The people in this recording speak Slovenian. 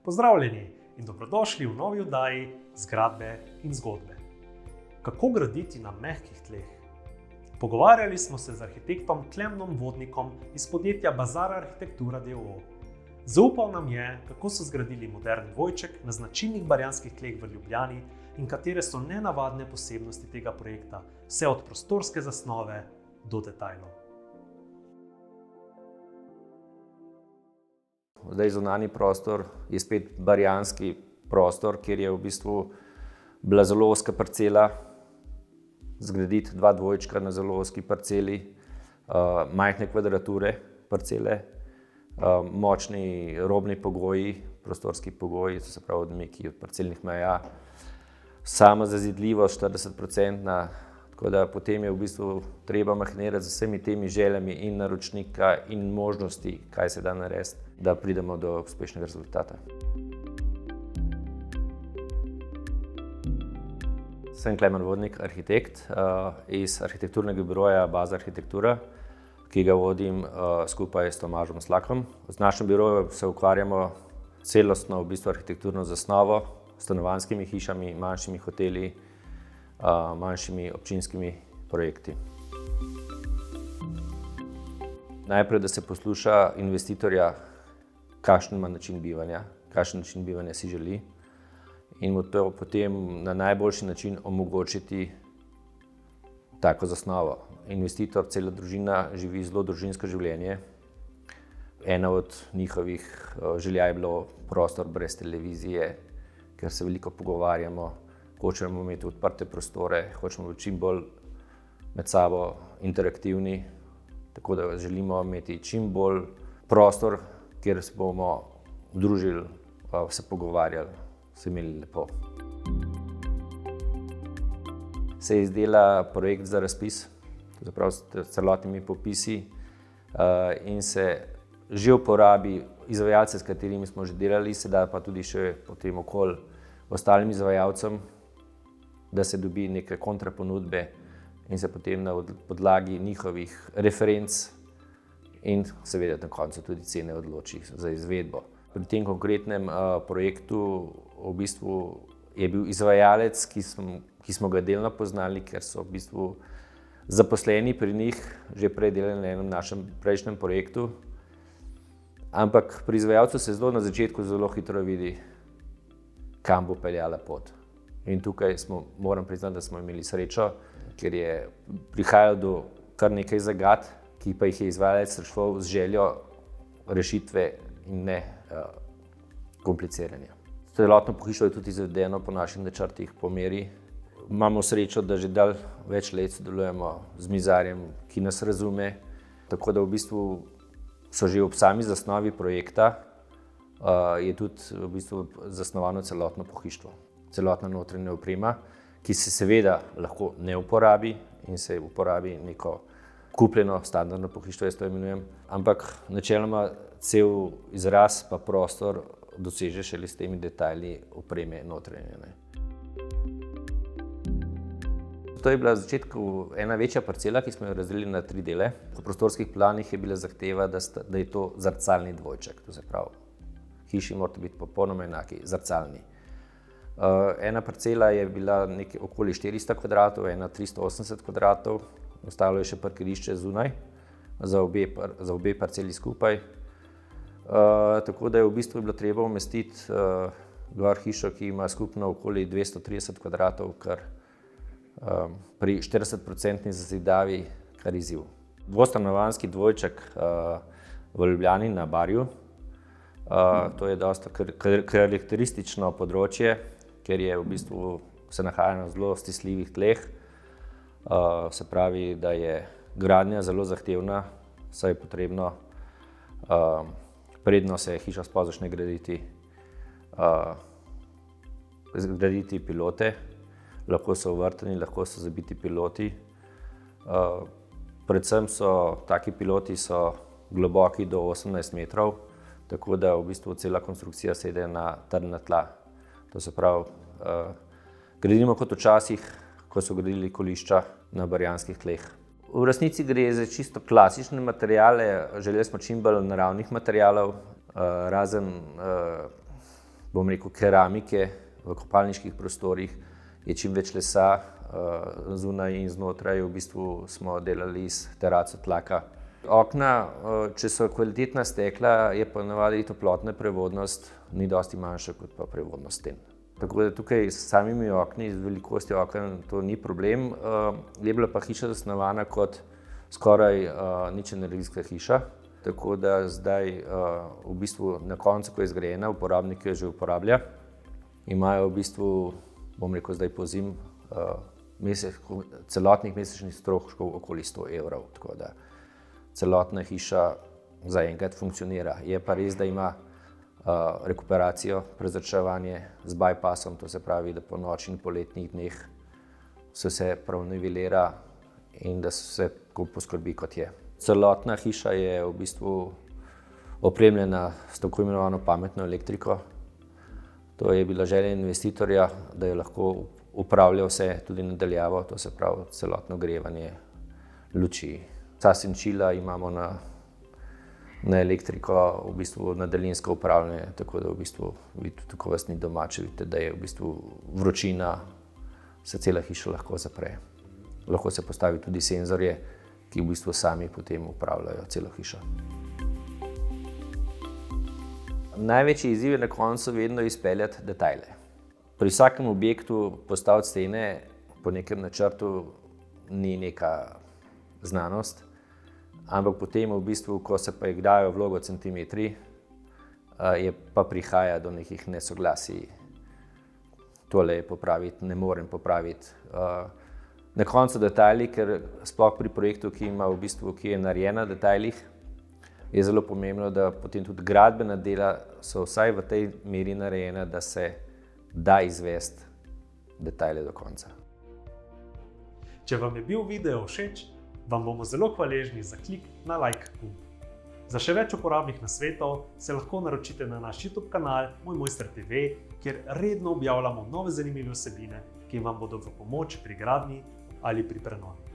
Pozdravljeni in dobrodošli v novi oddaji Zgradbe in zgodbe. Kako graditi na mehkih tleh? Pogovarjali smo se z arhitektom Klemnom Vodnikom iz podjetja Bazar Arhitektura d.o.o. Zaupal nam je, kako so zgradili modern dvojček na značilnih barjanskih tleh v Ljubljani in katere so nenavadne posebnosti tega projekta, vse od prostorske zasnove do detajlov. Zdaj zunanji prostor je spet barjanski prostor, kjer je v bistvu bila zelo ozka parcela, zgraditi dva dvojčka na zelo ozki parceli, majhne kvadrature parcele, močni robni pogoji, prostorski pogoji, to se pravi odmiki od parcelnih meja, sama zazidljivost 40%, tako da potem je v bistvu treba mahinirati z vsemi temi željami in naročnika in možnosti, kaj se da narediti, da pridemo do uspešnega rezultata. Sem Klemen Vodnik, arhitekt iz arhitekturnega biroja Bazar Arhitektura, ki ga vodim skupaj s Tomažem Slakom. Z našim birojem se ukvarjamo celostno v bistvu arhitekturno zasnovo, stanovanjskimi hišami, manjšimi hoteli, manjšimi občinskimi projekti. Najprej, da se posluša investitorja, kakšen ima način bivanja, kakšen način bivanja si želi in mu to potem na najboljši način omogočiti tako zasnovo. Investitor, cela družina živi zelo družinsko življenje. Ena od njihovih želja je bilo prostor brez televizije, ker se veliko pogovarjamo, hočemo imeti odprte prostore, hočemo biti čim bolj med sabo interaktivni, tako da želimo imeti čim bolj prostor, kjer se bomo družili, se pogovarjali, se imeli lepo. Se izdela projekt za razpis, zapravo s celotnimi popisi in se že uporabi izvajalce, s katerimi smo že delali, se da pa tudi še potem okoli ostalim izvajalcem, da se dobi neke kontraponudbe in se potem na podlagi njihovih referenc in seveda na koncu tudi cene odloči za izvedbo. Pri tem konkretnem projektu v bistvu je bil izvajalec, ki smo ga delno poznali, ker so v bistvu zaposleni pri njih že prej delali na enem našem prejšnjem projektu. Ampak pri izvajalcu se zelo na začetku zelo hitro vidi, kam bo peljala pot. In tukaj moram priznati, da smo imeli srečo, ker je prihajalo do kar nekaj zagad, ki pa jih je izvajalec reševal z željo rešitve in ne kompliciranja. Celotno pohištvo je tudi izvedeno po naših načrtih, po meri. Imamo srečo, da že več let sodelujemo z mizarjem, ki nas razume, tako da v bistvu so že ob sami zasnovi projekta je tudi v bistvu zasnovano celotno pohištvo. Celotna notranja oprema, ki se seveda lahko ne uporabi in se uporabi neko kupljeno standardno pohištvo, jaz to imenujem, ampak načeloma cel izraz pa prostor doseže šele s temi detajli opreme notranje. To je bila v začetku ena večja parcela, ki smo jo razdelili na 3 dele. Po prostorskih planih je bila zahteva, da je to zrcalni dvojček, to se pravi, hiši morata biti popolnoma enaki, zrcalni. Ena parcela je bila okoli 400 kvadratov, ena 380 kvadratov, ostalo je še parkirišče zunaj za obe parceli skupaj. Tako da je v bistvu bilo treba umestiti gor hišo, ki ima skupno okoli 230 kvadratov, kar pri 40% zazidavi kar izziv. Dvostanovanjski dvojček v Ljubljani na Barju, to je dosta karakteristično področje, ker je v bistvu se nahaja na zelo stisljivih tleh. Se pravi, da je gradnja zelo zahtevna, saj je potrebno predno se hiša sploh začne graditi pilote. Lahko so ovrtani, lahko so zabiti piloti. Predvsem so taki piloti globoki do 18 metrov, tako da v bistvu cela konstrukcija sede na trdna tla. To se pravi, gradimo kot včasih, ko so gradili kolišča na barjanskih tleh. V resnici gre za čisto klasične materiale, želeli smo čim bolj naravnih materialov, razen bom rekel, keramike v kopalniških prostorih, je čim več lesa, zunaj in znotraj v bistvu smo delali iz teraco tlaka. Okna, če so kvalitetna stekla, je pa navadi toplotna prevodnost ni dosti manjša kot pa prevodnost sten. Tako da tukaj s samimi okni, z velikostjo oken, to ni problem. Je bila pa hiša zasnovana kot skoraj ničenergijska hiša. Tako da zdaj v bistvu na koncu, ko je zgrajena, uporabnik jo že uporablja. Imajo v bistvu, bom rekel zdaj pozim, celotnih mesečnih stroškov okoli 100 evrov. Tako da celotna hiša zaenkrat funkcionira. Je pa res, da ima rekuperacijo, prezračevanje z bypassom, to se pravi, da po noči in poletnih dneh se vse prav nivelira in da se poskrbi, kot je. Celotna hiša je v bistvu opremljena s tako imenovano pametno elektriko. To je bila želja investitorja, da je lahko upravlja vse tudi nadaljavo, to se pravi celotno grevanje, luči. Vsa senčila imamo na elektriko, v bistvu na daljinsko upravljanje, tako da v bistvu tako vas ni doma, če vidite, da je v bistvu vročina, se cela hiša lahko zapre. Lahko se postavi tudi senzorje, ki v bistvu sami potem upravljajo celo hišo. Največji izziv je na koncu vedno izpeljati detajle. Pri vsakem objektu postaviti stene po nekem načrtu ni neka znanost, ampak potem v bistvu, ko se pa dajo vlogo centimetri, je pa prihaja do nekih nesoglasij. Tole popraviti, ne morem popraviti. Na koncu detajli, ker sploh pri projektu, ki je narejen na detajlih, je zelo pomembno, da potem tudi gradbena dela so vsaj v tej meri narejena, da se da izvesti detajle do konca. Če vam je bil video všeč, vam bomo zelo hvaležni za klik na like gumb. Za še več uporabnih nasvetov se lahko naročite na naš YouTube kanal Moj Mojster TV, kjer redno objavljamo nove zanimive vsebine, ki vam bodo v pomoč pri gradnji ali pri prenovi.